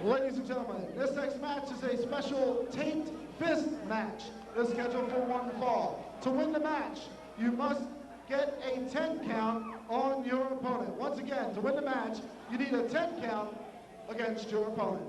Ladies and gentlemen, this next match is a special taped fist match. It's scheduled for one fall. To win the match, you must get a 10 count on your opponent. Once again, to win the match, you need a 10 count against your opponent.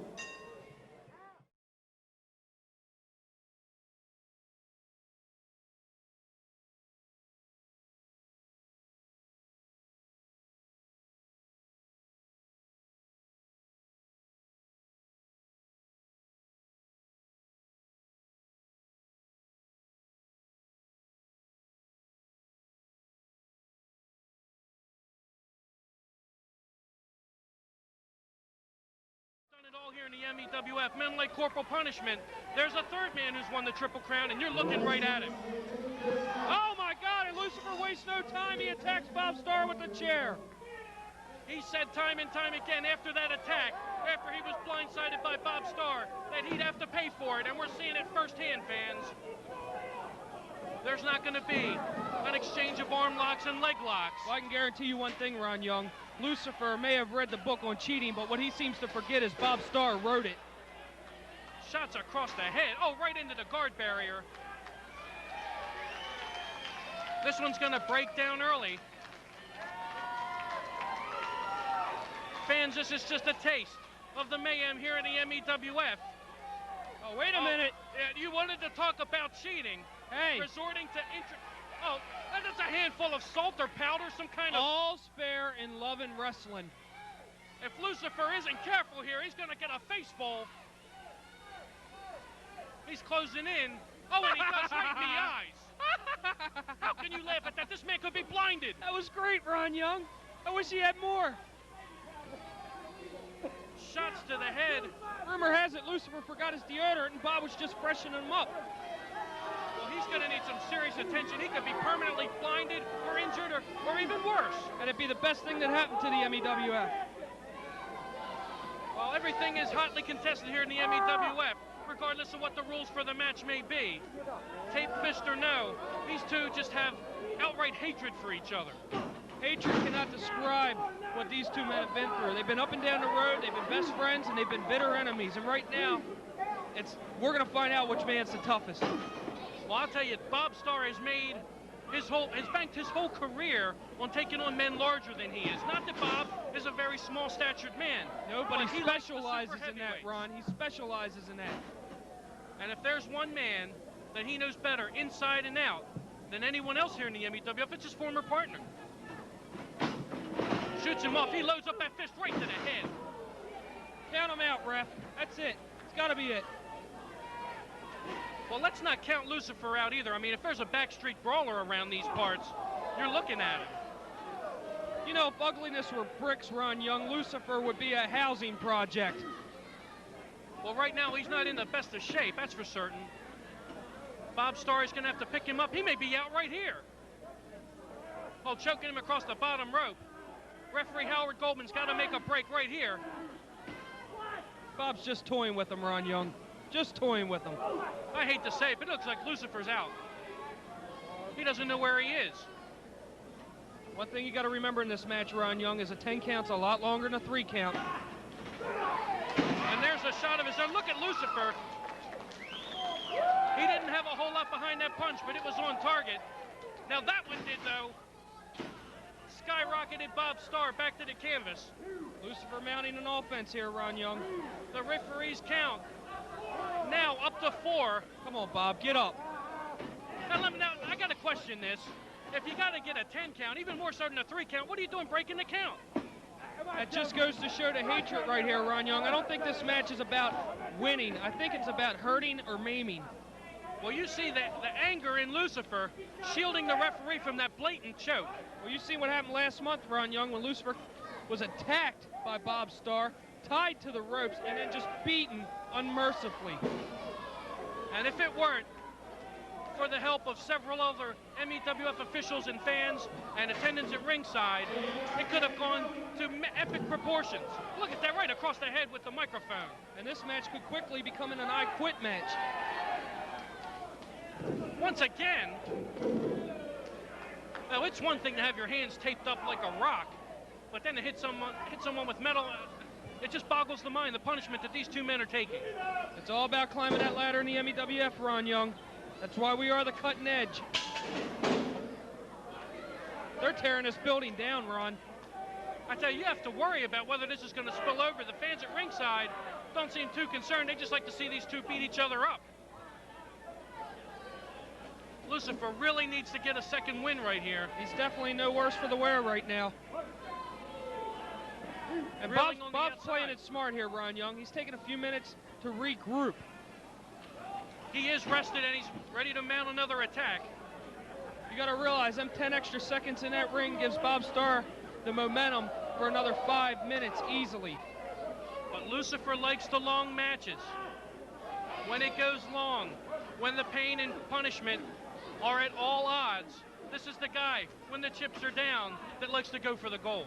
All here in the MEWF, men like corporal punishment. There's a third man who's won the Triple Crown, and you're looking right at him. Oh my God, and Lucifer wastes no time. He attacks Bob Starr with the chair. He said time and time again after that attack, after he was blindsided by Bob Starr, that he'd have to pay for it, and we're seeing it firsthand, fans. There's not going to be an exchange of arm locks and leg locks. Well, I can guarantee you one thing, Ron Young. Lucifer may have read the book on cheating, but what he seems to forget is Bob Starr wrote it. Shots across the head. Oh, right into the guard barrier. This one's going to break down early. Fans, this is just a taste of the mayhem here in the MEWF. Oh, wait a minute. You wanted to talk about cheating. Hey. Resorting to oh, that's a handful of salt or powder, some kind of... All's fair in love and wrestling. If Lucifer isn't careful here, he's going to get a face full. He's closing in. Oh, and he does right in the eyes. How can you laugh at that? This man could be blinded. That was great, Ron Young. I wish he had more. Shots to the head. Rumor has it Lucifer forgot his deodorant and Bob was just freshening him up. Well, he's going to need some serious attention. He could be permanently blinded or injured or even worse. And it'd be the best thing that happened to the MEWF. Well, everything is hotly contested here in the MEWF, regardless of what the rules for the match may be. Tape fist or no, these two just have outright hatred for each other. Hatred cannot describe what these two men have been through. They've been up and down the road, they've been best friends, and they've been bitter enemies. And right now, we're going to find out which man's the toughest. Well, I'll tell you, Bob Starr has banked his whole career on taking on men larger than he is. Not that Bob is a very small-statured man. No, but he specializes in that, Ron. He specializes in that. And if there's one man that he knows better inside and out than anyone else here in the MEWF, it's his former partner. Shoots him off. He loads up that fist right to the head. Count him out, ref. That's it. It's got to be it. Well, let's not count Lucifer out either. I mean, if there's a backstreet brawler around these parts, you're looking at it. You know, if ugliness were bricks, Ron Young, Lucifer would be a housing project. Well, right now, he's not in the best of shape, that's for certain. Bob Starr is going to have to pick him up. He may be out right here. Oh, choking him across the bottom rope. Referee Howard Goldman's got to make a break right here. Bob's just toying with him, Ron Young. Just toying with him. I hate to say it, but it looks like Lucifer's out. He doesn't know where he is. One thing you got to remember in this match, Ron Young, is a 10 count's a lot longer than a 3 count. And there's a shot of his own. Look at Lucifer. He didn't have a whole lot behind that punch, but it was on target. Now that one did, though. Skyrocketed Bob Starr back to the canvas. Lucifer mounting an offense here, Ron Young. The referees count. Now up to 4. Come on, Bob, get up. Now, I got to question this. If you got to get a 10 count, even more so than a 3 count, what are you doing breaking the count? That just goes to show the hatred right here, Ron Young. I don't think this match is about winning. I think it's about hurting or maiming. Well, you see the anger in Lucifer shielding the referee from that blatant choke. Well, you see what happened last month, Ron Young, when Lucifer was attacked by Bob Starr, tied to the ropes, and then just beaten unmercifully. And if it weren't for the help of several other MEWF officials and fans and attendants at ringside, it could have gone to epic proportions. Look at that right across the head with the microphone. And this match could quickly become an I Quit match. Once again, now it's one thing to have your hands taped up like a rock, but then to hit someone with metal, It just boggles the mind, the punishment that these two men are taking. It's all about climbing that ladder in the MEWF, Ron Young. That's why we are the cutting edge. They're tearing this building down, Ron. I tell you, you have to worry about whether this is going to spill over. The fans at ringside don't seem too concerned. They just like to see these two beat each other up. Lucifer really needs to get a second win right here. He's definitely no worse for the wear right now. And Bob's playing it smart here, Ron Young. He's taking a few minutes to regroup. He is rested and he's ready to mount another attack. You got to realize them 10 extra seconds in that ring gives Bob Starr the momentum for another 5 minutes easily. But Lucifer likes the long matches. When it goes long, when the pain and punishment are at all odds, this is the guy, when the chips are down, that likes to go for the gold.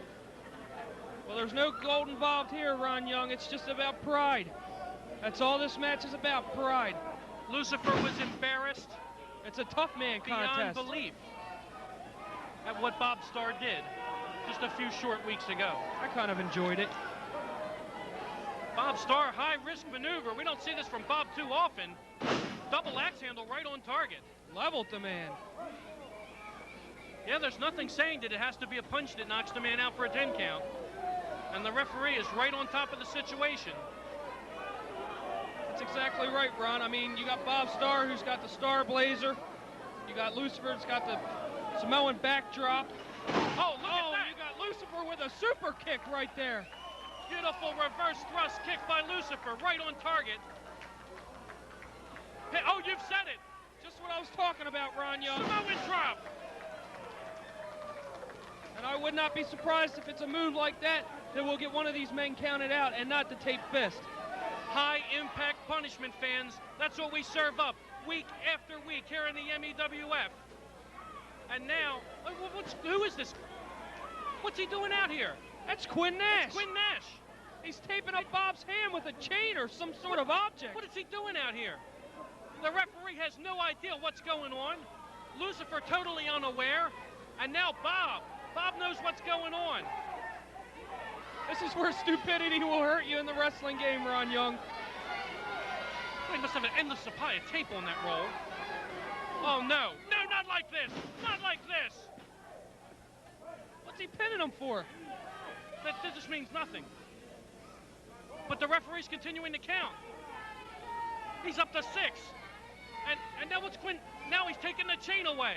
Well, there's no gold involved here, Ron Young. It's just about pride. That's all this match is about, pride. Lucifer was embarrassed. It's a tough man contest. Beyond belief at what Bob Starr did just a few short weeks ago. I kind of enjoyed it. Bob Starr, high-risk maneuver. We don't see this from Bob too often. Double axe handle right on target. Leveled the man. Yeah, there's nothing saying that it has to be a punch that knocks the man out for a 10 count. And the referee is right on top of the situation. That's exactly right, Ron. I mean, you got Bob Starr, who's got the Star Blazer. You got Lucifer, who's got the Samoan backdrop. Oh, look at that! You got Lucifer with a super kick right there. Beautiful reverse thrust kick by Lucifer, right on target. Hey, oh, you've said it! Just what I was talking about, Ron Young. Samoan drop! And I would not be surprised if it's a move like that we'll get one of these men counted out and not the tape fist. High impact punishment, fans. That's what we serve up week after week here in the MEWF. And now, who is this? What's he doing out here? That's Quinn Nash. It's Quinn Nash. He's taping up Bob's hand with a chain or some sort of object. What is he doing out here? The referee has no idea what's going on. Lucifer totally unaware. And now Bob knows what's going on. This is where stupidity will hurt you in the wrestling game, Ron Young. They must have an endless supply of tape on that roll. Oh, no. No, not like this. Not like this. What's he pinning him for? That just means nothing. But the referee's continuing to count. He's up to 6. And now what's Quinn? Now he's taking the chain away.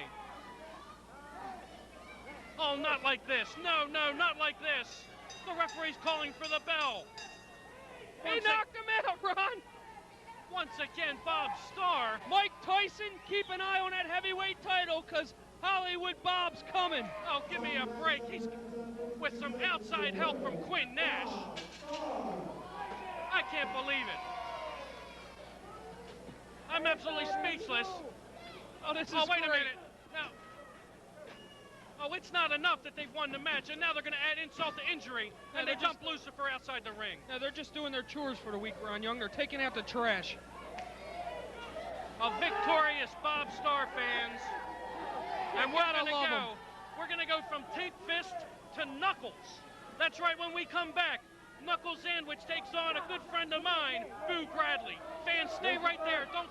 Oh, not like this. No, not like this. The referee's calling for the bell. He knocked him out, Ron. Once again, Bob Starr. Mike Tyson, keep an eye on that heavyweight title, because Hollywood Bob's coming. Oh, give me a break. He's with some outside help from Quinn Nash. I can't believe it. I'm absolutely speechless. Oh, this is wait great. a minute. Now, it's not enough that they've won the match, and now they're going to add insult to injury, and they dump Lucifer outside the ring. No, they're just doing their chores for the week, Ron Young. They're taking out the trash. A victorious Bob Starr, fans. And we're going to go from tape fist to Knuckles. That's right, when we come back, Knuckles Sandwich takes on a good friend of mine, Boo Bradley. Fans, stay right there. Don't